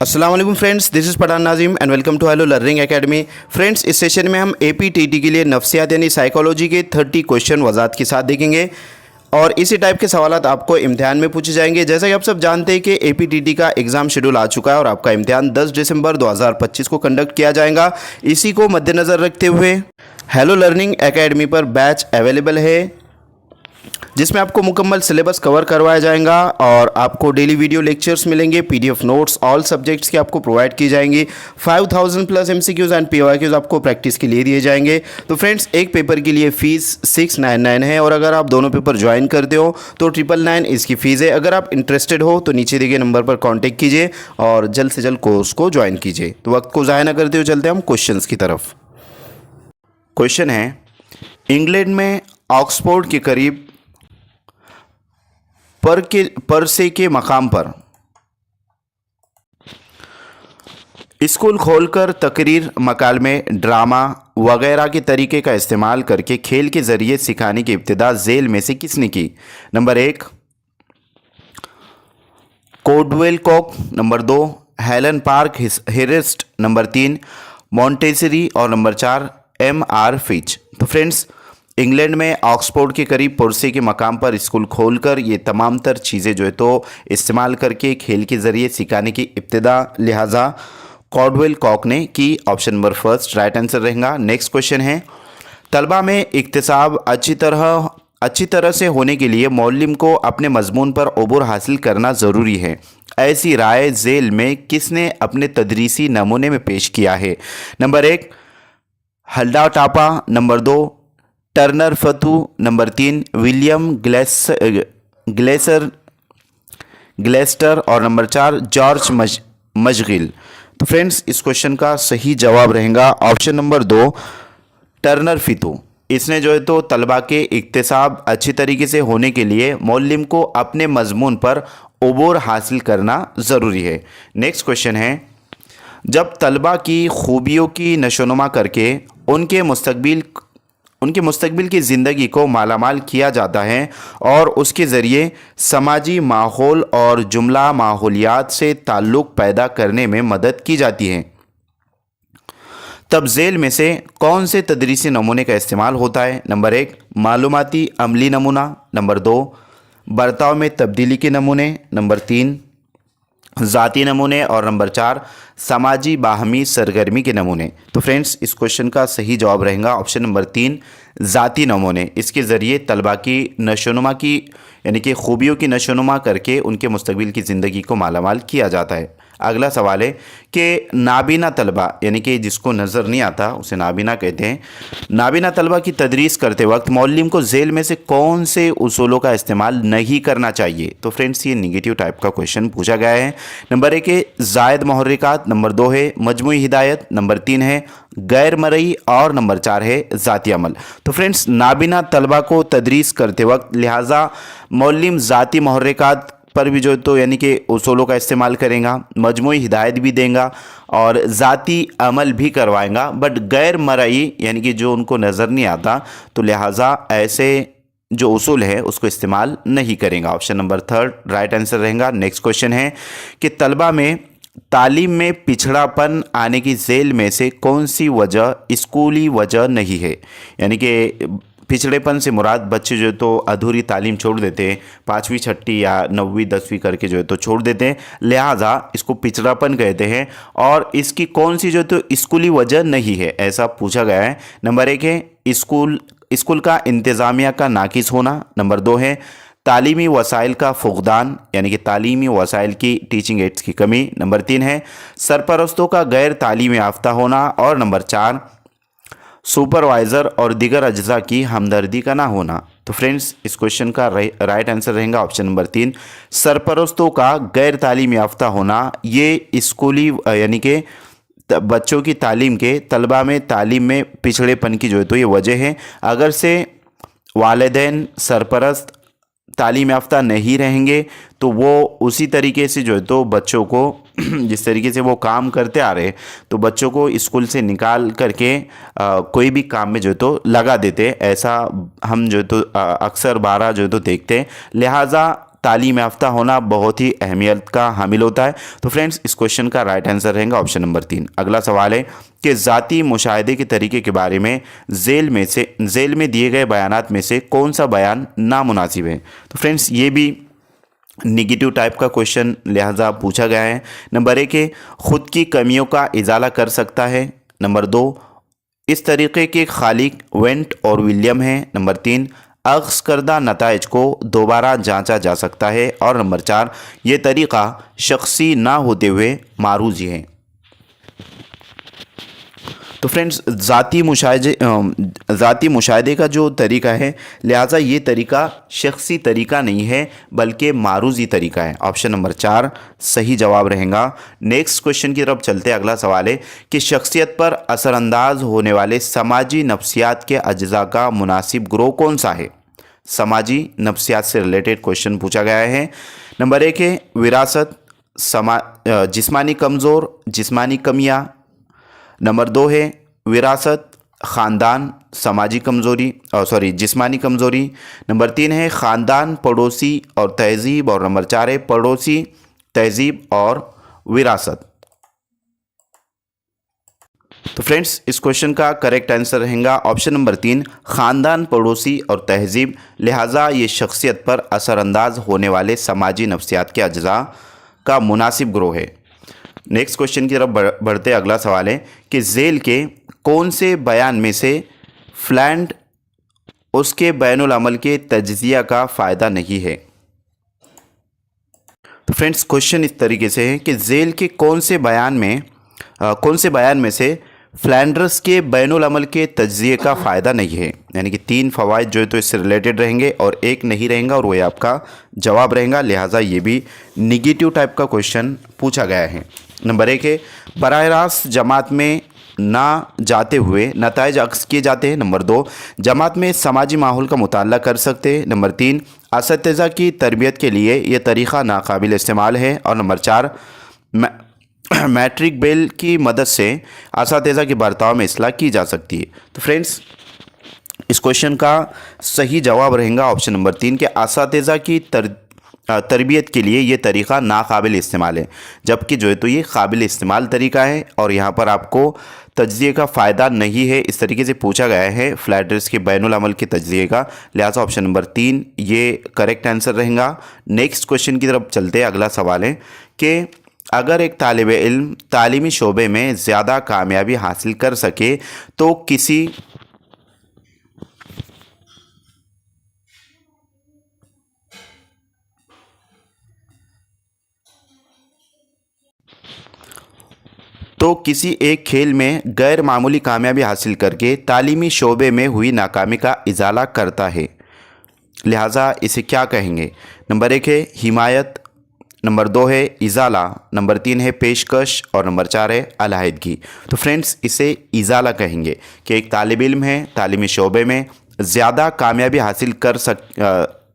अस्सलाम वालेकुम friends, this is Pathan Nazim and welcome to hello learning academy. Friends, इस session में हम एपीटीटी के लिए नफ्सियात यानी साइकोलॉजी के 30 क्वेश्चन वजात के साथ देखेंगे और इसी टाइप के सवालात आपको इम्तिहान में पूछे जाएंगे। जैसा कि आप सब जानते हैं कि एपीटीटी का एग्ज़ाम शेड्यूल आ चुका है और आपका इम्तिहान 10 दिसंबर 2025 को कंडक्ट किया जाएगा। इसी को मद्देनज़र रखते हुए हेलो लर्निंग एकेडमी पर बैच अवेलेबल है जिसमें आपको मुकम्मल सिलेबस कवर करवाया जाएगा और आपको डेली वीडियो लेक्चर्स मिलेंगे, पीडीएफ नोट्स ऑल सब्जेक्ट्स के आपको प्रोवाइड की जाएंगी। 5000 प्लस एमसीक्यूज़ एंड पीवाईक्यूज़ आपको प्रैक्टिस के लिए दिए जाएंगे। तो फ्रेंड्स, एक पेपर के लिए फ़ीस 699 है और अगर आप दोनों पेपर ज्वाइन करते हो तो 999 इसकी फ़ीस है। अगर आप इंटरेस्टेड हो तो नीचे दिए गए नंबर पर कॉन्टेक्ट कीजिए और जल्द से जल्द कोर्स को ज्वाइन कीजिए। तो वक्त को ज़ाया ना करते हुए चलते हैं हम क्वेश्चन की तरफ। क्वेश्चन है, इंग्लैंड में ऑक्सफोर्ड के करीब परसे के मकाम पर स्कूल खोलकर तकरीर, मकालमे, ड्रामा वगैरह के तरीके का इस्तेमाल करके खेल के ज़रिए सिखाने की इब्तिदा झेल में से किसने की? Number 1 Caldwell Cook, number 2 Helen Parkhurst, number 3 Montessori और नंबर 4 M.R. फिच। तो फ्रेंड्स, इंग्लैंड में ऑक्सफोर्ड के करीब पुरसे के मकाम पर स्कूल खोलकर ये तमाम तर चीज़ें जो है तो इस्तेमाल करके खेल के ज़रिए सिखाने की इब्तिदा लिहाजा कॉल्डवेल कॉक ने की। Option number first right answer रहेगा। नेक्स्ट क्वेश्चन है, तलबा में इक्तिसाब अच्छी तरह से होने के लिए मौलिम को अपने मजमून पर अबूर हासिल करना ज़रूरी है। ऐसी राय झेल में किसने अपने तदरीसी नमूने में पेश किया है? Number 1 Hilda Taba, number 2 Turner फतू, नंबर 3 विलियम ग्लेस्टर और नंबर 4 जॉर्ज मशगिल। तो फ्रेंड्स, इस क्वेश्चन का सही जवाब रहेगा ऑप्शन नंबर 2 टर्नर फितू। इसने जो है तो तलबा के इक्तिसाब अच्छी तरीके से होने के लिए मौलिम को अपने मजमून पर अबूर हासिल करना ज़रूरी है। नेक्स्ट क्वेश्चन है, जब तलबा की खूबियों की नशोनुमा करके उनके मुस्तकबिल की ज़िंदगी को मालामाल किया जाता है और उसके ज़रिए समाजी माहौल और जुमला माहौलियात से ताल्लुक़ पैदा करने में मदद की जाती है, तब झेल में से कौन से तदरीसी नमूने का इस्तेमाल होता है? नंबर 1 मालूमाती अमली नमूना, नंबर 2 बर्ताव में तब्दीली के नमूने, नंबर 3 ज़ाती नमूने और नंबर 4 समाजी बाहमी सरगर्मी के नमूने। तो फ्रेंड्स, इस क्वेश्चन का सही जवाब रहेगा ऑप्शन नंबर 3 ज़ाती नमूने। इसके ज़रिए तलबा की नशोनुमा की यानी कि खूबियों की नशोनुमा करके उनके मुस्तकबिल की ज़िंदगी को मालामाल किया जाता है। अगला सवाल है कि नाबीना तलबा यानी कि जिसको नज़र नहीं आता उसे नाबीना कहते हैं, नाबीना तलबा की तदरीस करते वक्त मौलिम को झेल में से कौन से उसूलों का इस्तेमाल नहीं करना चाहिए? तो फ्रेंड्स, ये निगेटिव टाइप का क्वेश्चन पूछा गया है। नंबर 1 है ज़ायद मुहर्रिकात, नंबर 2 है मजमूई हिदायत, नंबर 3 है गैर मरई और नंबर 4 है ज़ाती अमल। तो फ्रेंड्स, नाबीना तलबा को तदरीस करते वक्त लिहाजा मौलिम ज़ाती मुहर्रिकात पर भी जो तो यानी कि उसूलों का इस्तेमाल करेगा, मजमूई हिदायत भी देगा और ज़ाती अमल भी करवाएगा, बट गैर मरई यानी कि जो उनको नज़र नहीं आता तो लिहाजा ऐसे जो उसूल है उसको इस्तेमाल नहीं करेगा। ऑप्शन नंबर 3 राइट आंसर रहेगा। नेक्स्ट क्वेश्चन है कि तलबा में तालीम में पिछड़ापन आने की झेल में से कौन सी वजह स्कूली वजह नहीं है? यानी कि पिछड़ेपन से मुराद बच्चे जो है तो अधूरी तालीम छोड़ देते हैं, 5वीं 6वीं या 9वीं 10वीं करके जो है तो छोड़ देते हैं, लिहाजा इसको पिछड़ापन कहते हैं। और इसकी कौन सी जो है तो स्कूली वजह नहीं है, ऐसा पूछा गया है। नंबर 1 है स्कूल का इंतज़ामिया का नाकिस होना, नंबर 2 है तालीमी वसाइल का फुकदान यानी कि तालीमी वसाइल की टीचिंग एड्स की कमी, नंबर 3 है सरपरस्तों का गैर तालीम याफ्ता होना और नंबर 4 सुपरवाइज़र और दीगर अज्जा की हमदर्दी का ना होना। तो फ्रेंड्स, इस क्वेश्चन का राइट आंसर रहेगा ऑप्शन नंबर 3 सरपरस्तों का गैर तालीम याफ्ता होना। ये स्कूली यानी कि बच्चों की तालीम के तलबा में तालीम में पिछड़ेपन की जो है तो ये वजह है। अगर से वालिदैन सरपरस्त तालीम याफ्ता नहीं रहेंगे तो वो उसी तरीके से जो है तो बच्चों को जिस तरीके से वो काम करते आ रहे तो बच्चों को स्कूल से निकाल करके कोई भी काम में जो है तो लगा देते। ऐसा हम जो है तो अक्सर बारहा जो है तो देखते हैं। लिहाजा तालीम याफ्ता होना बहुत ही अहमियत का हामिल होता है। तो फ्रेंड्स इस क्वेश्चन का राइट आंसर रहेगा ऑप्शन नंबर 3। अगला सवाल है कि ज़ाती मुशाहिदे के तरीके के बारे में झेल में दिए गए बयानात में से कौन सा बयान नामुनासिब है। तो फ्रेंड्स ये भी निगेटिव टाइप का क्वेश्चन लिहाजा पूछा गया है। नंबर 1 है ख़ुद की कमियों का इजाला कर सकता है। नंबर 2 इस तरीक़े के खालिक वेंट और विलियम हैं। नंबर 3 अख्ज़ करदा नताइज को दोबारा जांचा जा सकता है। और नंबर 4 ये तरीक़ा शख्सी ना होते हुए मारूजी है। तो फ्रेंड्स ज़ाती मुशाहिदे का जो तरीका है लिहाजा ये तरीका शख्सी तरीका नहीं है बल्कि मारूजी तरीका है। ऑप्शन नंबर 4 सही जवाब रहेगा। नेक्स्ट क्वेश्चन की तरफ चलते हैं। अगला सवाल है कि शख्सियत पर असरअंदाज होने वाले समाजी नफ्सियात के अज्जा का मुनासिब ग्रोह कौन सा है। समाजी नफ्सियात से रिलेटेड क्वेश्चन पूछा गया है। नंबर 1 है विरासत, जिस्मानी कमज़ोर, जिस्मानी कमियाँ। नंबर 2 है विरासत, ख़ानदान, समाजी कमज़ोरी जिस्मानी कमज़ोरी। नंबर 3 है ख़ानदान, पड़ोसी और तहज़ीब। और नंबर 4 है पड़ोसी, तहज़ीब और विरासत। तो फ्रेंड्स इस क्वेश्चन का करेक्ट आंसर रहेगा ऑप्शन नंबर 3 ख़ानदान, पड़ोसी और तहज़ीब। लिहाजा ये शख्सियत पर असरअंदाज होने वाले समाजी नफ्सियात के अज्जा का मुनासिब ग्रोह है। नेक्स्ट क्वेश्चन की तरफ बढ़ते अगला सवाल है कि झेल के कौन से बयान में से फ्लैंड उसके बैनुल अमल के तज्जिया का फ़ायदा नहीं है। तो फ्रेंड्स क्वेश्चन इस तरीके से है कि झेल के कौन से बयान में से फ्लैंडर्स के बैनुल अमल के तज्जिए का फ़ायदा नहीं है। यानी कि 3 फ़वाइद जो है तो इससे रिलेटेड रहेंगे और एक नहीं रहेगा और वही आपका जवाब रहेगा। लिहाजा ये भी निगेटिव टाइप का क्वेश्चन पूछा गया है। नंबर 1 है बराह रास्त जमात में ना जाते हुए नताइज अक्स किए जाते हैं। नंबर 2 जमात में समाजी माहौल का मुताला कर सकते हैं। नंबर 3 असतिज़ा की तरबियत के लिए ये तरीक़ा नाकाबिल इस्तेमाल है। और नंबर 4 मैट्रिक बेल की मदद से असतिज़ा के बर्ताव में इस्लाह की जा सकती है। तो फ्रेंड्स इस क्वेश्चन का सही जवाब रहेगा ऑप्शन नंबर 3 के असतिज़ा की तरबियत के लिए ये तरीक़ा नाकाबिल इस्तेमाल है, जबकि जो है तो ये काबिल इस्तेमाल तरीका है और यहाँ पर आपको तज्जिए का फ़ायदा नहीं है। इस तरीके से पूछा गया है फ्लैंडर्स के बैनुल अमल के तज्जिए का। लिहाजा ऑप्शन नंबर 3 ये करेक्ट आंसर रहेगा। नेक्स्ट क्वेश्चन की तरफ चलते हैं। अगला सवाल है कि अगर एक तालिब इल्म तालीमी शोबे में ज़्यादा कामयाबी हासिल कर सके तो किसी एक खेल में गैर मामूली कामयाबी हासिल करके तालीमी शोबे में हुई नाकामी का इजाला करता है। लिहाजा इसे क्या कहेंगे। नंबर 1 है हिमायत, नंबर 2 है इजाला, नंबर 3 है पेशकश और नंबर 4 है अलहदगी। तो फ्रेंड्स इसे इजाला कहेंगे कि एक तालिब इल्म है तालीमी शोबे में ज़्यादा कामयाबी हासिल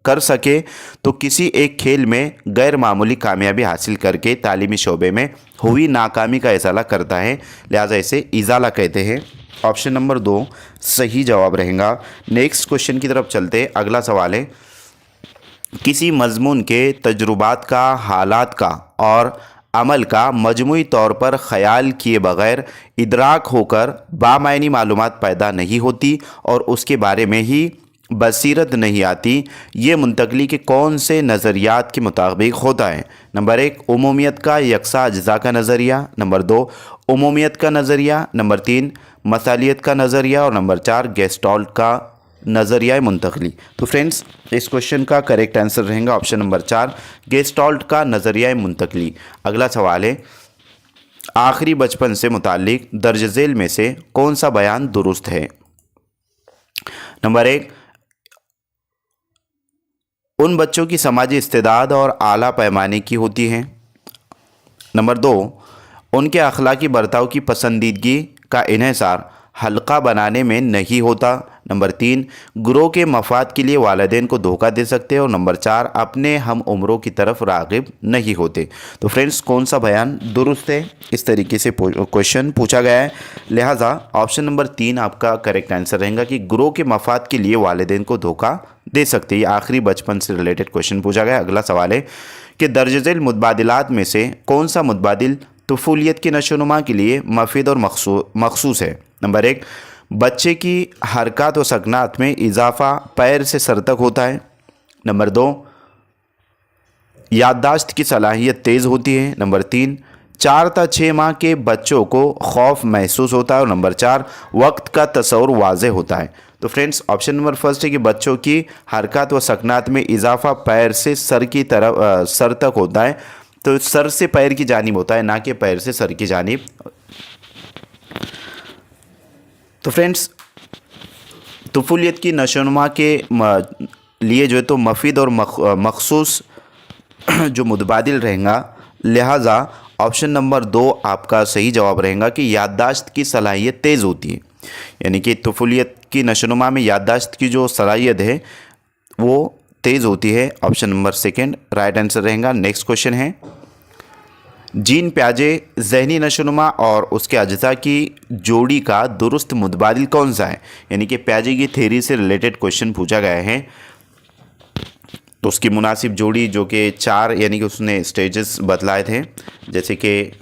कर सके तो किसी एक खेल में गैर मामूली कामयाबी हासिल करके तालीमी शोबे में हुई नाकामी का इजाला करता है। लिहाजा इसे इजाला कहते हैं। ऑप्शन नंबर 2 सही जवाब रहेगा। नेक्स्ट क्वेश्चन की तरफ चलते। अगला सवाल है किसी मज़मून के तजुर्बात का, हालात का और अमल का मजमूई तौर पर ख़याल किए बग़ैर इदराक होकर बामायनी मालूमात पैदा नहीं होती और उसके बारे में ही बसीरत नहीं आती। ये मुंतकली के कौन से नज़रियात के मुताबिक होता है। नंबर 1 उमूमियत का यकसा अज्जा का नज़रिया। नंबर 2 उमूमियत का नज़रिया। नंबर 3 मसालियत का नज़रिया। और नंबर 4 गेस्टॉल्ट का नज़रिया मुंतकली। तो फ्रेंड्स इस क्वेश्चन का करेक्ट आंसर रहेगा ऑप्शन नंबर 4 गेस्टॉल्ट का नज़रिया मुंतकली। अगला सवाल है आखिरी बचपन से मुताल्लिक दर्ज झेल में से कौन सा बयान दुरुस्त है। नंबर 1 उन बच्चों की समाजी इस्तेदाद और आला पैमाने की होती हैं। नंबर 2 उनके अखलाकी बर्ताव की पसंदीदगी का इन्हिसार हल्का बनाने में नहीं होता। नंबर 3 गुरोह के मफाद के लिए वालिदैन को धोखा दे सकते हैं। और नंबर 4 अपने हम उम्रों की तरफ राग़िब नहीं होते। तो फ्रेंड्स कौन सा बयान दुरुस्त है, इस तरीके से क्वेश्चन पूछा गया है। लिहाजा ऑप्शन नंबर 3 आपका करेक्ट आंसर रहेगा कि गुरोह के मफाद के लिए वालिदैन को धोखा दे सकते हैं। ये आखिरी बचपन से रिलेटेड क्वेश्चन पूछा गया। अगला सवाल है कि दर्ज झेल मुतबादिलात में से कौन सा मुतबादिल तुफूलियत की नशोनुमा के लिए मफीद और मखसूस है। नंबर 1, बच्चे की हरकत व सकनात में इजाफा पैर से सर तक होता है। नंबर 2, याददाश्त की सलाहियत तेज़ होती है। नंबर 3, 4 से 6 माह के बच्चों को खौफ महसूस होता है। और नंबर 4, वक्त का तस्वुर वाज़े होता है। तो फ्रेंड्स ऑप्शन नंबर फर्स्ट है कि बच्चों की हरकत व सकनात में इजाफा पैर से सर की तरफ सर तक होता है। तो सर से पैर की जानिब होता है, ना कि पैर से सर की जानिब। तो फ्रेंड्स तुफूलियत की नशोनुमा के लिए जो है तो मफीद और मखसूस जो मुतबादिल रहेगा, लिहाजा ऑप्शन नंबर 2 आपका सही जवाब रहेगा कि याददाश्त की सलाहियत तेज़ होती है। यानी कि तुफूलियत की नशोनुमा में याददाश्त की जो सलाहियत है वो तेज़ होती है। ऑप्शन नंबर 2 राइट आंसर रहेगा। नेक्स्ट क्वेश्चन है, जीन प्याजे ज़हनी नशोनुमा और उसके अज्जा की जोड़ी का दुरुस्त मुतबादिल कौन सा है। यानी कि प्याजे की थ्योरी से रिलेटेड क्वेश्चन पूछा गया है। तो उसकी मुनासिब जोड़ी जो कि 4 यानी कि उसने स्टेजेस बतलाए थे, जैसे कि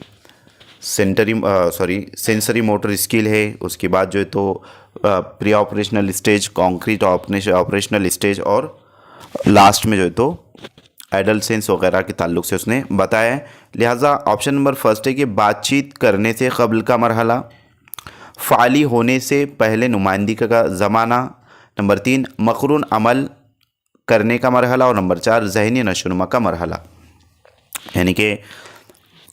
सेंसरी मोटर स्किल है, उसके बाद जो है तो pre operational stage, concrete operational stage, और लास्ट में जो है तो एडल्ट सेंस वगैरह के ताल्लुक से उसने बताया है। लिहाजा ऑप्शन नंबर फर्स्ट है कि बातचीत करने से कबल का मरहला, फ़ाली होने से पहले नुमाइंदगी का ज़माना, नंबर 3 मकरून अमल करने का मरहला, और नंबर 4 ज़हनी नशोनुमा का मरहला। यानी कि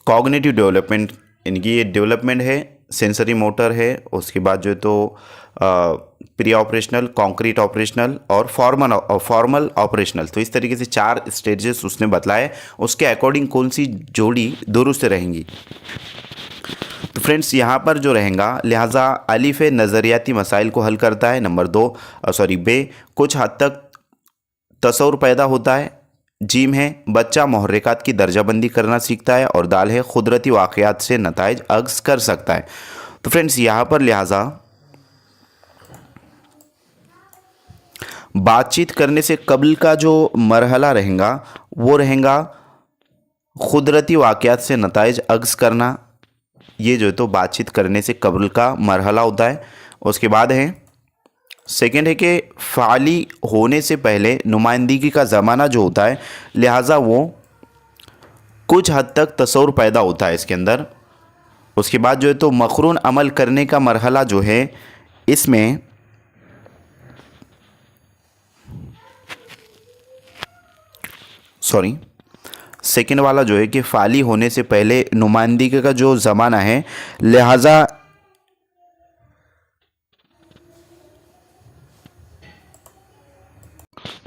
कॉग्निटिव डेवलपमेंट, इनकी ये डेवलपमेंट है, सेंसरी मोटर है, उसके बाद जो है तो प्री ऑपरेशनल, कॉन्क्रीट ऑपरेशनल और फॉर्मल ऑपरेशनल। तो इस तरीके से 4 स्टेजेस उसने बतलाए। उसके अकॉर्डिंग कौन सी जोड़ी दुरुस्त रहेंगी। तो फ्रेंड्स यहाँ पर जो रहेगा, लिहाजा अलिफ नज़रियाती मसाइल को हल करता है। नंबर 2 बे कुछ हद तक तस्वुर पैदा होता है। जीम है बच्चा मुहर्रिकात की दर्जाबंदी करना सीखता है। और दाल है कुदरती वाक़यात से नताइज अक्स कर सकता है। तो फ्रेंड्स यहाँ पर लिहाजा बातचीत करने से कबल का जो मरहला रहेगा वो रहेगा कुदरती वाक़यात से नताइज अक्स करना। ये जो है तो बातचीत करने से कबल का मरहला होता है। उसके बाद है सेकेंड है कि फ़ाली होने से पहले नुमाइंदगी का ज़माना जो होता है, लिहाजा वो कुछ हद तक तस्वुर पैदा होता है इसके अंदर। उसके बाद जो है तो मकरून अमल करने का मरहला जो है, इसमें सेकेंड वाला जो है कि फ़ाली होने से पहले नुमाइंदगी का जो ज़माना है, लिहाजा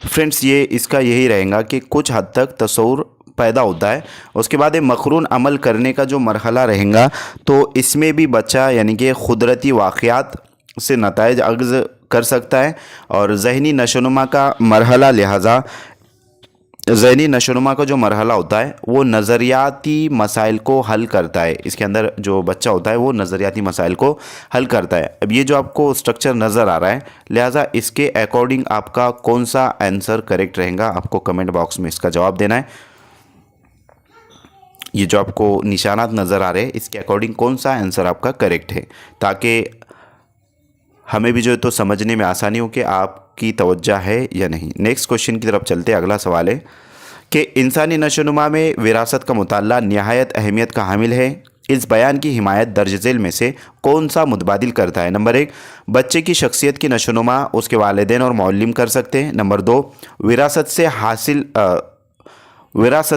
फ्रेंड्स ये इसका यही रहेगा कि कुछ हद तक तस्वुर पैदा होता है। उसके बाद मकरून अमल करने का जो मरहला रहेगा, तो इसमें भी बच्चा यानी कि कुदरती वाक़यात से नताइज अक्स कर सकता है। और ज़हनी नशोनुमा का मरहला, लिहाजा ज़हनी नशोनुमा का जो मरहला होता है वो नज़रियाती मसाइल को हल करता है। इसके अंदर जो बच्चा होता है वो नज़रियाती मसाइल को हल करता है। अब ये जो आपको स्ट्रक्चर नज़र आ रहा है, लिहाजा इसके अकॉर्डिंग आपका कौन सा आंसर करेक्ट रहेगा, आपको कमेंट बॉक्स में इसका जवाब देना है। ये जो आपको निशानात नज़र आ रहे हैं, इसके अकॉर्डिंग कौन सा आंसर आपका करेक्ट है, ताकि हमें भी जो है तो समझने में आसानी हो कि आपकी तवज्जो है या नहीं। नेक्स्ट क्वेश्चन की तरफ चलते हैं। अगला सवाल है कि इंसानी नशोनुमा में विरासत का मुताल्ला निहायत अहमियत का हामिल है। इस बयान की हिमायत दर्ज झेल में से कौन सा मुतबादिल करता है। नंबर 1 बच्चे की शख्सियत की नशोनुमा उसके वालिदैन और मौलिम कर सकते हैं। नंबर 2 विरासत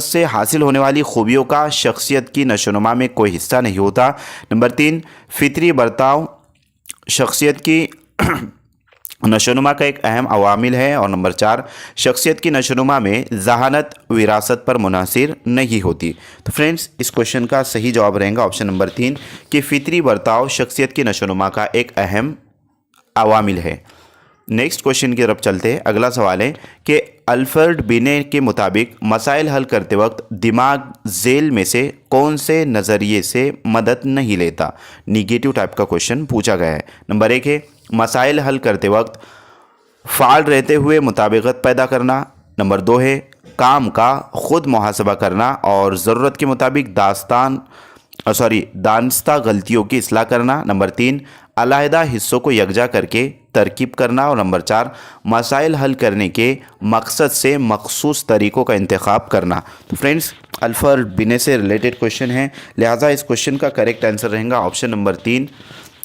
से हासिल होने वाली खूबियों का शख्सियत की नशोनुमा में कोई हिस्सा नहीं होता। नंबर 3 फितरी बर्ताव शख्सियत की नशोनुमा का एक अहम अवामिल है। और नंबर 4 शख्सियत की नशोनुमा में जहानत विरासत पर मुनासिर नहीं होती। तो फ्रेंड्स इस क्वेश्चन का सही जवाब रहेगा ऑप्शन नंबर 3 कि फितरी बर्ताव शख्सियत की नशोनुमा का एक अहम अवामिल है। नेक्स्ट क्वेश्चन की तरफ चलते हैं। अगला सवाल है कि अल्फ्रेड बिने के मुताबिक मसाइल हल करते वक्त दिमाग झेल में से कौन से नज़रिए से मदद नहीं लेता। निगेटिव टाइप का क्वेश्चन पूछा गया है। नंबर 1 है मसाइल हल करते वक्त फ़ाल रहते हुए मुताबिकत पैदा करना। नंबर 2 है काम का खुद मुहासबा करना और ज़रूरत के मुताबिक दानिस्ता गलतियों की इस्लाह करना। नंबर 3 अलहदा हिस्सों को यकजा करके तरकीब करना। और नंबर 4 मसाइल हल करने के मकसद से मखसूस तरीक़ों का इंतखाब करना। तो फ्रेंड्स अल्फ़ा और बिने से रिलेटेड क्वेश्चन है, लिहाजा इस क्वेश्चन का करेक्ट आंसर रहेगा ऑप्शन नंबर 3,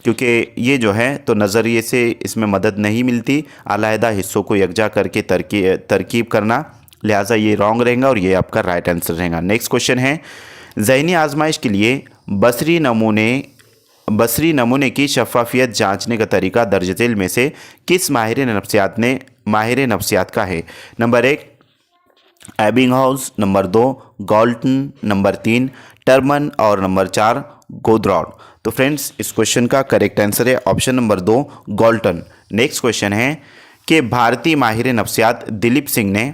क्योंकि ये जो है तो नज़रिए से इसमें मदद नहीं मिलती, अलहदा हिस्सों को यकजा करके तरकीब करना, लिहाजा ये रॉन्ग रहेगा और ये आपका राइट आंसर रहेगा। नेक्स्ट क्वेश्चन है ज़हनी आजमाइश के लिए बसरी नमूने की शफाफियत जांचने का तरीका दर्ज झेल में से किस माहिर नफ्सियात का है। Number 1 Ebbinghaus, number 2 Galton, number 3 Terman और नंबर 4 गोद्रॉड। तो फ्रेंड्स इस क्वेश्चन का करेक्ट आंसर है option number 2 Galton. Next question है कि भारतीय माहिर नफ्सियात दिलीप सिंह ने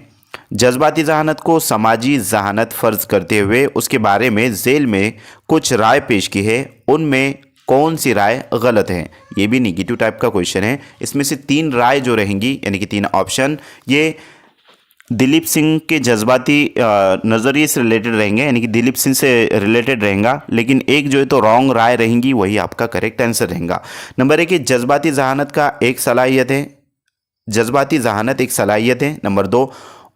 जज्बाती जहानत को समाजी जहानत फ़र्ज करते हुए उसके बारे में झेल में कुछ राय पेश की है, उनमें कौन सी राय गलत है। ये भी निगेटिव टाइप का क्वेश्चन है। इसमें से 3 राय जो रहेंगी यानी कि 3 ऑप्शन ये दिलीप सिंह के जज्बाती नज़रिए से रिलेटेड रहेंगे, यानी कि दिलीप सिंह से रिलेटेड रहेगा, लेकिन एक जो है तो रॉन्ग राय रहेंगी, वही आपका करेक्ट आंसर रहेगा। नंबर 1 जज्बाती जहानत एक सलाहियत है। नंबर 2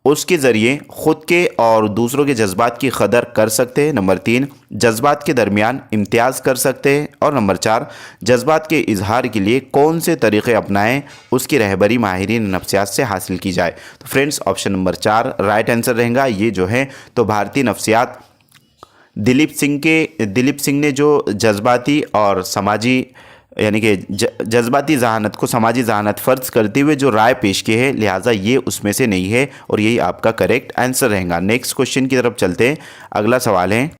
उसके ज़रिए ख़ुद के और दूसरों के जज्बात की कदर कर सकते हैं। नंबर 3 जज्बात के दरमियान इम्तियाज़ कर सकते हैं। और नंबर 4 जज्बात के इजहार के लिए कौन से तरीक़े अपनाएं, उसकी रहबरी माहिरीन नफ्सियात से हासिल की जाए। तो friends option number 4 right answer रहेगा। ये जो है तो भारतीय नफ्सियात दिलीप सिंह ने जो जज्बाती और समाजी यानी कि जज्बाती जहानत को समाजी जहानत फ़र्ज करते हुए जो राय पेश की है, लिहाजा ये उसमें से नहीं है और यही आपका करेक्ट आंसर रहेगा। नेक्स्ट क्वेश्चन की तरफ चलते हैं। अगला सवाल है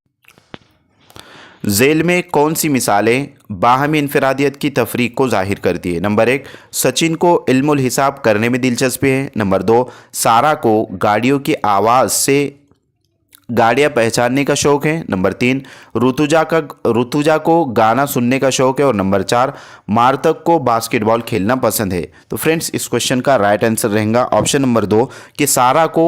झेल में कौन सी मिसालें बाहमी इनफरादियत की तफरीक को जाहिर करती है। नंबर 1 सचिन को इल्मुल हिसाब करने में दिलचस्पी है। नंबर 2 सारा को गाड़ियों की आवाज़ से गाड़ियाँ पहचानने का शौक़ है। नंबर 3 ऋतुजा को गाना सुनने का शौक़ है। और नंबर 4 मार्तक को बास्केटबॉल खेलना पसंद है। तो फ्रेंड्स इस क्वेश्चन का राइट आंसर रहेगा ऑप्शन नंबर 2 कि सारा को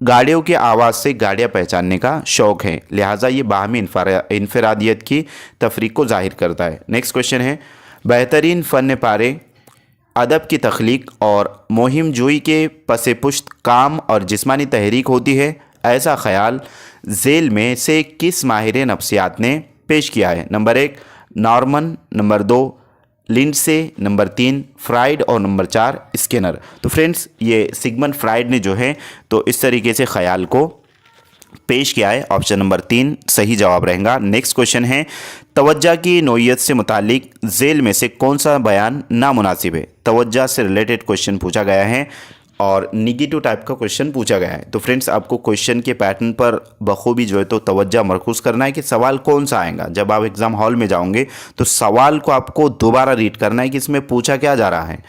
गाड़ियों की आवाज़ से गाड़ियाँ पहचानने का शौक़ है, लिहाजा ये बाहमी इनफरादियत की तफरीक को जाहिर करता है। नेक्स्ट क्वेश्चन है बेहतरीन फ़न पारे अदब की तख्लीक और मुहिम जोई के पसे पुश्त काम और जिस्मानी तहरीक होती है, ऐसा ख्याल झेल में से किस माहिर नफ्सियात ने पेश किया है। Number 1 Norman, number 2 Lindsay, number 3 Freud और नंबर 4 स्किनर। तो फ्रेंड्स ये सिगमंड फ्राइड ने जो है तो इस तरीके से ख्याल को पेश किया है, ऑप्शन नंबर 3 सही जवाब रहेगा। नेक्स्ट क्वेश्चन है तवज्जा की नोयत से मुतालिक झेल में से कौन सा बयान नामुनासिब है। तवज्जा से रिलेटेड क्वेश्चन पूछा गया है और निगेटिव टाइप का क्वेश्चन पूछा गया है। तो फ्रेंड्स आपको क्वेश्चन के पैटर्न पर बखूबी जो है तो तवज्जा मरकूज़ करना है कि सवाल कौन सा आएगा। जब आप एग्ज़ाम हॉल में जाओगे तो सवाल को आपको दोबारा रीड करना है कि इसमें पूछा क्या जा रहा है।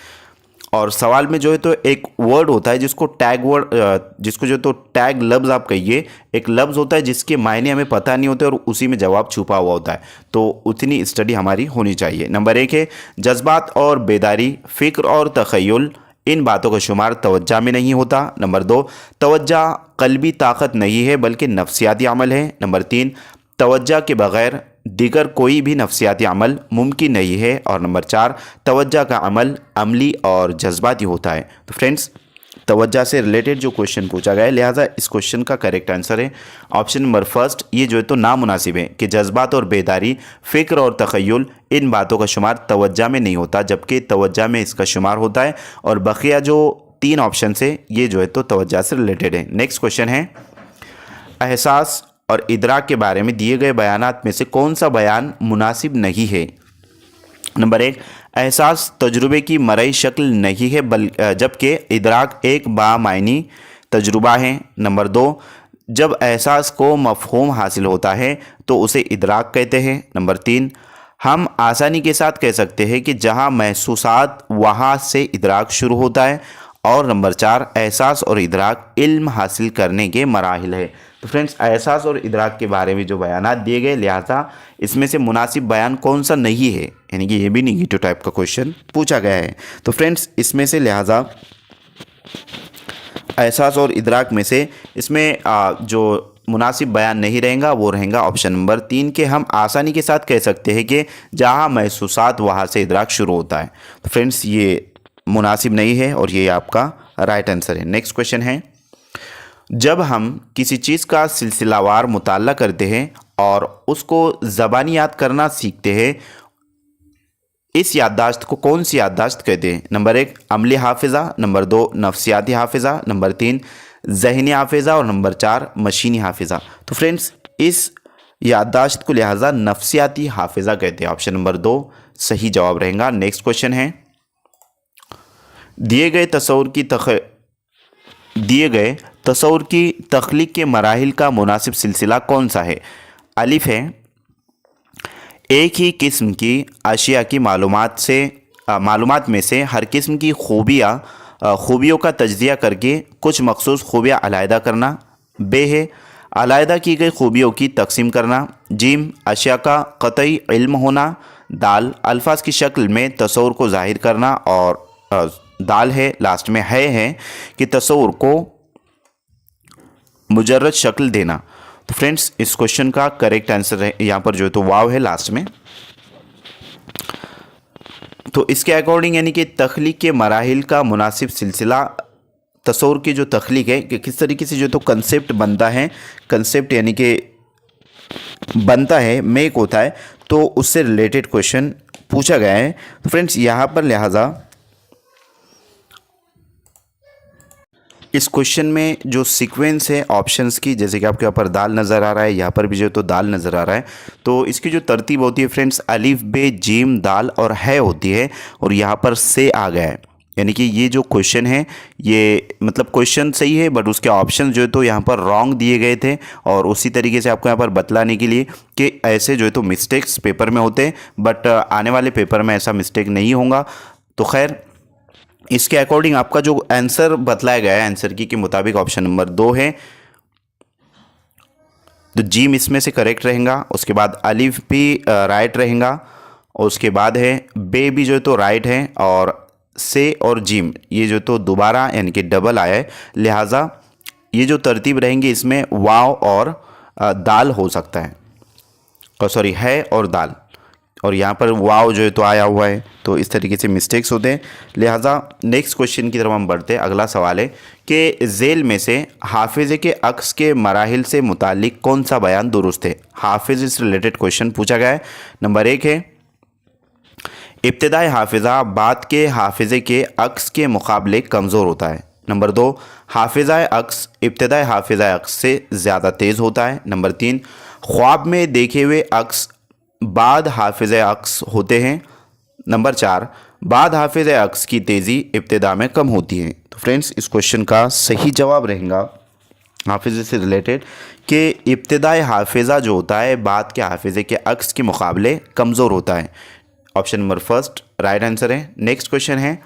और सवाल में जो है तो एक वर्ड होता है जिसको जो तो टैग लफ्ज़ आप कहिए, एक लफ्ज़ होता है जिसके मायने हमें पता नहीं होते और उसी में जवाब छुपा हुआ होता है, तो उतनी स्टडी हमारी होनी चाहिए। नंबर 1 है जज्बात और बेदारी, फ़िक्र और तख़य्युल, इन बातों का शुमार तवज्जा में नहीं होता। नंबर 2 तवज्जा क़ल्बी ताकत नहीं है बल्कि नफ्सियाती अमल है। नंबर 3 तवज्जा के बग़ैर दीगर कोई भी नफ्सियाती अमल मुमकिन नहीं है। और नंबर 4 तवज्जा का अमल अमली और जज्बाती होता है। तो फ्रेंड्स तवज्जा से रिलेटेड जो क्वेश्चन पूछा गया है, लिहाजा इस क्वेश्चन का करेक्ट आंसर है ऑप्शन नंबर 1 ये जो है तो नामुनासिब है कि जज्बात और बेदारी, फ़िक्र और तख़य्युल, इन बातों का शुमार तवज्जा में नहीं होता, जबकि तवज्जा में इसका शुमार होता है। और बकिया जो 3 ऑप्शन है ये जो है तो तवज्जा से रिलेटेड है। नेक्स्ट क्वेश्चन है एहसास और इदराक के बारे में दिए गए बयानात में से कौन सा बयान मुनासिब नहीं है। नंबर 1 एहसास तजुर्बे की मरई शक्ल नहीं है जबकि इदराक एक बामायनी तजुर्बा है। नंबर 2 जब एहसास को मफ़हूम हासिल होता है तो उसे इदराक कहते हैं। नंबर 3 हम आसानी के साथ कह सकते हैं कि जहाँ महसूसात वहाँ से इदराक शुरू होता है। और नंबर 4 एहसास और इदराक इल्म हासिल करने के मराहिल है। तो फ्रेंड्स एहसास और इदराक के बारे में जो बयानात दिए गए, लिहाजा इसमें से मुनासिब बयान कौन सा नहीं है, यानी कि ये भी निगेटिव टाइप का क्वेश्चन पूछा गया है। तो फ्रेंड्स इसमें से लिहाजा एहसास और इदराक में से इसमें जो मुनासिब बयान नहीं रहेगा वो रहेगा ऑप्शन नंबर 3 के हम आसानी के साथ कह सकते हैं कि जहाँ महसूसात वहाँ से इदराक शुरू होता है। तो फ्रेंड्स ये मुनासिब नहीं है और ये आपका राइट आंसर है। नेक्स्ट क्वेश्चन है, जब हम किसी चीज़ का सिलसिलावार मुताला करते हैं और उसको ज़बानी याद करना सीखते हैं, इस याददाश्त को कौन सी याददाश्त कहते हैं? नंबर 1 अमली हाफिज़ा, नंबर 2 नफ्सियाती हाफिज़ा, नंबर 3 ज़हनी हाफिज़ा और नंबर 4 मशीनी हाफिज़ा। तो फ्रेंड्स इस याददाश्त को लिहाजा नफ्सियाती हाफिज़ा कहते हैं। ऑप्शन नंबर 2 सही जवाब रहेगा। नेक्स्ट क्वेश्चन है, दिए गए तसव्वुर की तख्लीक के मराहिल का मुनासिब सिलसिला कौन सा है? अलिफ है, एक ही किस्म की अशिया की मालूमात में से हर किस्म की खूबियों का तज्ज़िया करके कुछ मखसूस खूबियाँ अलहदा करना। बे है, अलहदा की गई खूबियों की तकसीम करना। जीम, अशिया का क़तई इल्म होना। दाल, अल्फाज की शक्ल में तसव्वुर को ज़ाहिर करना। और दाल है लास्ट में है कि तसव्वुर को मुजर्रद शक्ल देना। तो फ्रेंड्स इस क्वेश्चन का करेक्ट आंसर है यहाँ पर जो है तो वाव है लास्ट में। तो इसके अकॉर्डिंग यानी कि तख्लीक के मराहिल का मुनासिब सिलसिला, तसव्वुर की जो तख्लीक है कि किस तरीके से जो तो कंसेप्ट बनता है, कंसेप्ट यानी कि बनता है, मेक होता है, तो उससे रिलेटेड क्वेश्चन पूछा गया है। तो फ्रेंड्स यहाँ पर लिहाजा इस क्वेश्चन में जो सीक्वेंस है ऑप्शंस की, जैसे कि आपके यहाँ पर दाल नज़र आ रहा है, यहाँ पर भी जो तो दाल नज़र आ रहा है, तो इसकी जो तरतीब होती है फ्रेंड्स अलिफ बे जीम दाल और है होती है, और यहाँ पर से आ गया है। यानी कि ये जो क्वेश्चन है ये मतलब क्वेश्चन सही है बट उसके ऑप्शन जो है तो यहाँ पर रॉन्ग दिए गए थे, और उसी तरीके से आपको यहाँ पर बतलाने के लिए कि ऐसे जो है तो मिस्टेक्स पेपर में होते हैं, बट आने वाले पेपर में ऐसा मिस्टेक नहीं होगा। तो खैर इसके अकॉर्डिंग आपका जो आंसर बतलाया गया है आंसर की के मुताबिक ऑप्शन नंबर 2 है। तो जीम इसमें से करेक्ट रहेगा। उसके बाद अलिफ भी राइट रहेगा, और उसके बाद है बे भी जो है तो राइट है, और से और जीम ये जो तो दोबारा यानी कि डबल आया है, लिहाजा ये जो तरतीब रहेंगी इसमें वाव और दाल हो सकता है, और सॉरी है और दाल, और यहाँ पर वाव जो है तो आया हुआ है, तो इस तरीके से मिस्टेक्स होते हैं। लिहाजा नेक्स्ट क्वेश्चन की तरफ हम बढ़ते हैं। अगला सवाल है कि झेल में से हाफिज़े के अक्स के मराहिल से मुतालिक कौन सा बयान दुरुस्त है? हाफिज़ से रिलेटेड क्वेश्चन पूछा गया है। नंबर 1 है इब्तिदाई हाफिज़ा बाद के हाफिज़े के अक्स के मुकाबले कमज़ोर होता है। नंबर 2 हाफिज़ा अक्स इब्तिदाई हाफिज़ा अक्स से ज़्यादा तेज़ होता है। नंबर 3 ख्वाब में देखे हुए अक्स बाद हाफिज़ अक्स होते हैं। नंबर 4 बाद हाफिज़ अक्स की तेज़ी इब्तिदा में कम होती है। तो फ्रेंड्स इस क्वेश्चन का सही जवाब रहेगा हाफिज़े से रिलेटेड कि इब्तिदाई हाफिज़ा जो होता है बाद के हाफिज़े के अक्स के मुकाबले कमज़ोर होता है। ऑप्शन नंबर 1 राइट आंसर है। नेक्स्ट क्वेश्चन है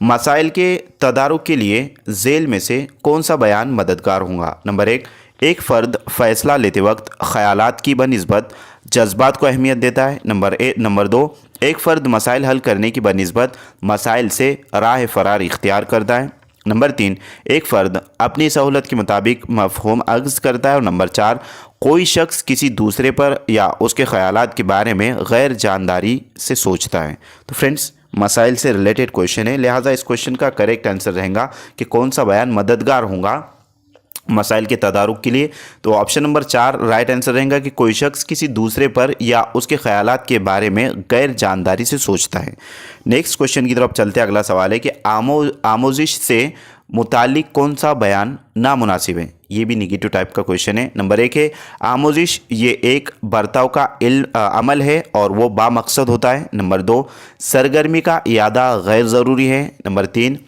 मसाइल के तदारुक के लिए झेल में से कौन सा बयान मददगार होगा? नंबर 1 एक फ़र्द फ़ैसला लेते वक्त ख़यालात की बनिस्बत जज्बात को अहमियत देता है। नंबर 2 एक फ़र्द मसाइल हल करने की बनिस्बत मसाइल से राह फ़रार इख्तियार करता है। नंबर 3 एक फ़र्द अपनी सहूलत के मुताबिक मफ़हूम अक्स करता है। और नंबर 4 कोई शख्स किसी दूसरे पर या उसके ख़यालात के बारे में गैर जानदारी से सोचता है। तो फ्रेंड्स मसाइल से रिलेटेड क्वेश्चन है, लिहाजा इस क्वेश्चन का करेक्ट आंसर रहेगा कि कौन सा बयान मददगार होगा मसाइल के तदारुक के लिए। तो ऑप्शन नंबर 4 राइट आंसर रहेगा कि कोई शख्स किसी दूसरे पर या उसके ख़यालात के बारे में गैर जानदारी से सोचता है। नेक्स्ट क्वेश्चन की तरफ चलते हैं। अगला सवाल है कि आमोजिश से मुतालिक कौन सा बयान नामुनासिब है? ये भी निगेटिव टाइप का क्वेश्चन है। नंबर 1 है आमोजिश ये एक बर्ताव का अमल है और वो बामकसद होता है। नंबर 2 सरगर्मी का इयादा गैर ज़रूरी है। नंबर 3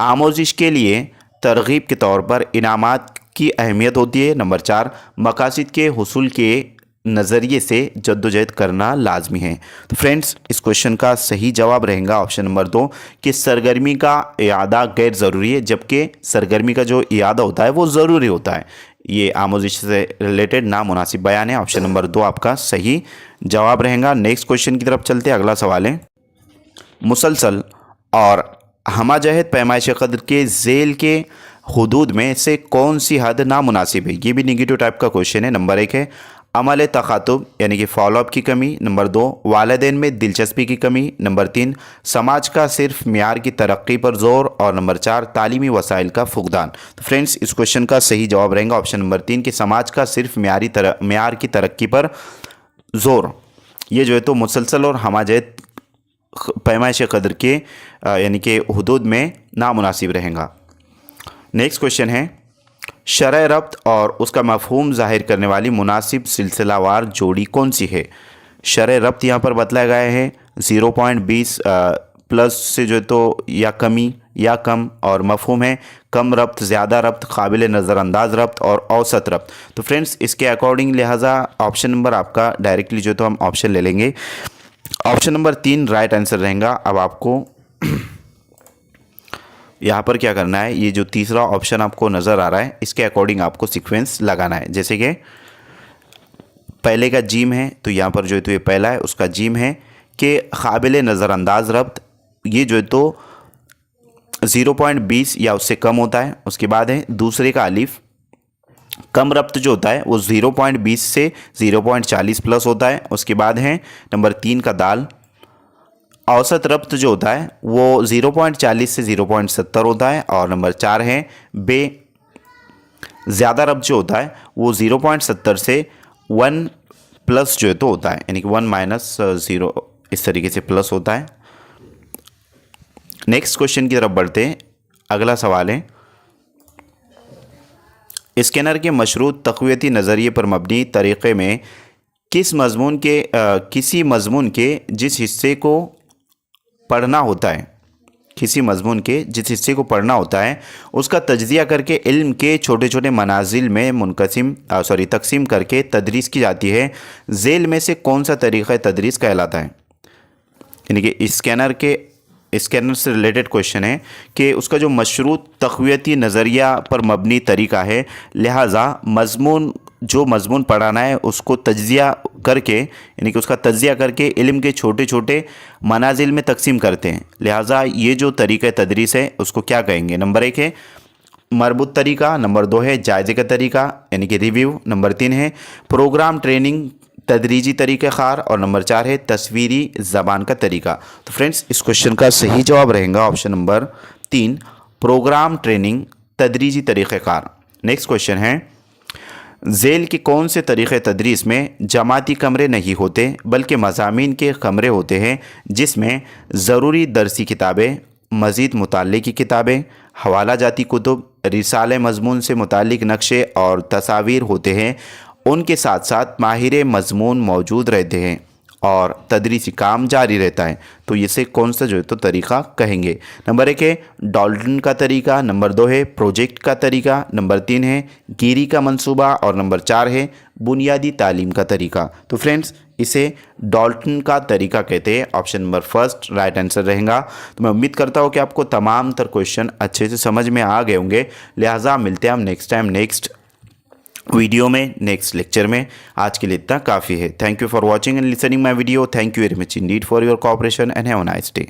आमोजिश के लिए तरगीब के तौर पर इनामात की अहमियत होती है। नंबर 4 मकासद के हुसूल के नज़रिए से जद्दोजहद करना लाजमी है। तो फ्रेंड्स इस क्वेश्चन का सही जवाब रहेगा ऑप्शन नंबर 2 कि सरगर्मी का इयादा गैर ज़रूरी है, जबकि सरगर्मी का जो इयादा होता है वो ज़रूरी होता है। ये आमोजिश से रिलेटेड नामुनासिब बयान है। ऑप्शन नंबर 2 आपका सही जवाब रहेगा। नेक्स्ट क्वेश्चन की तरफ चलते हैं। अगला सवाल है, मुसलसल और हमाजहत पैमाइश कदर के झेल के हुदूद में से कौन सी हद नामुनासिब है? ये भी निगेटिव टाइप का क्वेश्चन है। नंबर 1 है अमल तखातुब यानी कि फॉलोअप की कमी। नंबर 2 वालिदैन में दिलचस्पी की कमी। नंबर 3 समाज का सिर्फ म्यार की तरक्की पर जोर। और नंबर 4 तालीमी वसाइल का फुकदान। तो फ्रेंड्स इस क्वेश्चन का सही जवाब रहेगा ऑप्शन नंबर 3 कि समाज का सिर्फ म्यार की तरक्की पर जोर। ये जो है तो मुसलसल और हमाजहत पैमाइश कदर के यानी कि हुदूद में नामुनासिब रहेगा। नेक्स्ट क्वेश्चन है, शरह रब्त और उसका मफहूम ज़ाहिर करने वाली मुनासिब सिलसिलावार जोड़ी कौन सी है? शरह रब्त यहाँ पर बतलाया गया है 0.20 प्लस से जो है तो या कमी या कम, और मफहूम है कम रब्त, ज़्यादा रब्त, काबिल नज़रअंदाज रब्त और औसत रब्त। तो फ्रेंड्स इसके अकॉर्डिंग लिहाजा ऑप्शन नंबर आपका डायरेक्टली जो तो हम ऑप्शन ले लेंगे। ऑप्शन नंबर 3 राइट आंसर रहेगा। अब आपको यहाँ पर क्या करना है, ये जो तीसरा ऑप्शन आपको नज़र आ रहा है इसके अकॉर्डिंग आपको सीक्वेंस लगाना है। जैसे कि पहले का जीम है तो यहाँ पर जो है तो ये पहला है, उसका जीम है कि काबिल नज़रअंदाज रब्त, ये जो है तो 0.20 या उससे कम होता है। उसके बाद है दूसरे का अलिफ, कम रब्त जो होता है वो 0.20 से 0.40 प्लस होता है। उसके बाद है नंबर 3 का दाल, औसत रब्त जो होता है वो 0.40 से 0.70 होता है। और नंबर 4 है बे, ज़्यादा रब्त जो होता है वो 0.70 से 1 प्लस जो है तो होता है, यानी कि 1 माइनस 0 इस तरीके से प्लस होता है। नेक्स्ट क्वेश्चन की तरफ बढ़ते हैं। अगला सवाल है, स्कैनर के मशरूत तक़वियती नज़रिए पर मबनी तरीक़े में किसी मज़मून के जिस हिस्से को पढ़ना होता है, किसी मज़मून के जिस हिस्से को पढ़ना होता है उसका तज्ज़िया करके इल्म के छोटे छोटे मनाजिल में तकसीम करके तदरीस की जाती है। झेल में से कौन सा तरीक़ा तदरीस कहलाता है? यानी कि स्कैनर से रिलेटेड क्वेश्चन है कि उसका जो मशरूत तक़वियती नज़रिया पर मबनी तरीका है, लिहाजा जो मज़मून पढ़ाना है उसको तज्ज़िया करके, यानी कि उसका तज्ज़िया करके इल्म के छोटे छोटे मनाजिल में तकसीम करते हैं। लिहाजा ये जो तरीक़ा तदरीस है उसको क्या कहेंगे? नंबर 1 है मरबूत तरीका। नंबर 2 है जायज़े का तरीका यानी कि रिव्यू। नंबर 3 है प्रोग्राम ट्रेनिंग तदरीजी तरीक़ाकार। और नंबर 4 है तस्वीरी ज़बान का तरीका। तो फ्रेंड्स इस क्वेश्चन का सही जवाब रहेगा ऑप्शन नंबर 3 प्रोग्राम ट्रेनिंग तदरीजी तरीक़ाकार। नेक्स्ट क्वेश्चन है, झेल के कौन से तरीक़े तदरीस में जमाती कमरे नहीं होते बल्कि मज़ामीन के कमरे होते हैं, जिसमें ज़रूरी दरसी किताबें, मज़ीद मुताल्ले की किताबें, हवाला जाती कुतुब, रिसाले मज़मून से मुताल्लिक़ नक्शे और तस्वीर होते हैं। उनके साथ साथ माहिर मज़मून मौजूद रहते हैं और तदरीसी काम जारी रहता है। तो इसे कौन सा जो है तो तरीक़ा कहेंगे? नंबर 1 है डॉल्टन का तरीका। नंबर 2 है प्रोजेक्ट का तरीका। नंबर 3 है गिरी का मंसूबा। और नंबर 4 है बुनियादी तालीम का तरीका। तो फ्रेंड्स इसे डॉल्टन का तरीका कहते हैं। ऑप्शन नंबर 1 राइट आंसर रहेगा। तो मैं उम्मीद करता हूँ कि आपको तमाम तर क्वेश्चन अच्छे से समझ में आ गए होंगे। लिहाजा मिलते हैं हम नेक्स्ट टाइम नेक्स्ट वीडियो में, नेक्स्ट लेक्चर में। आज के लिए इतना काफ़ी है। Thank you for watching and listening my video. Thank you very much Indeed for your cooperation and have a nice day.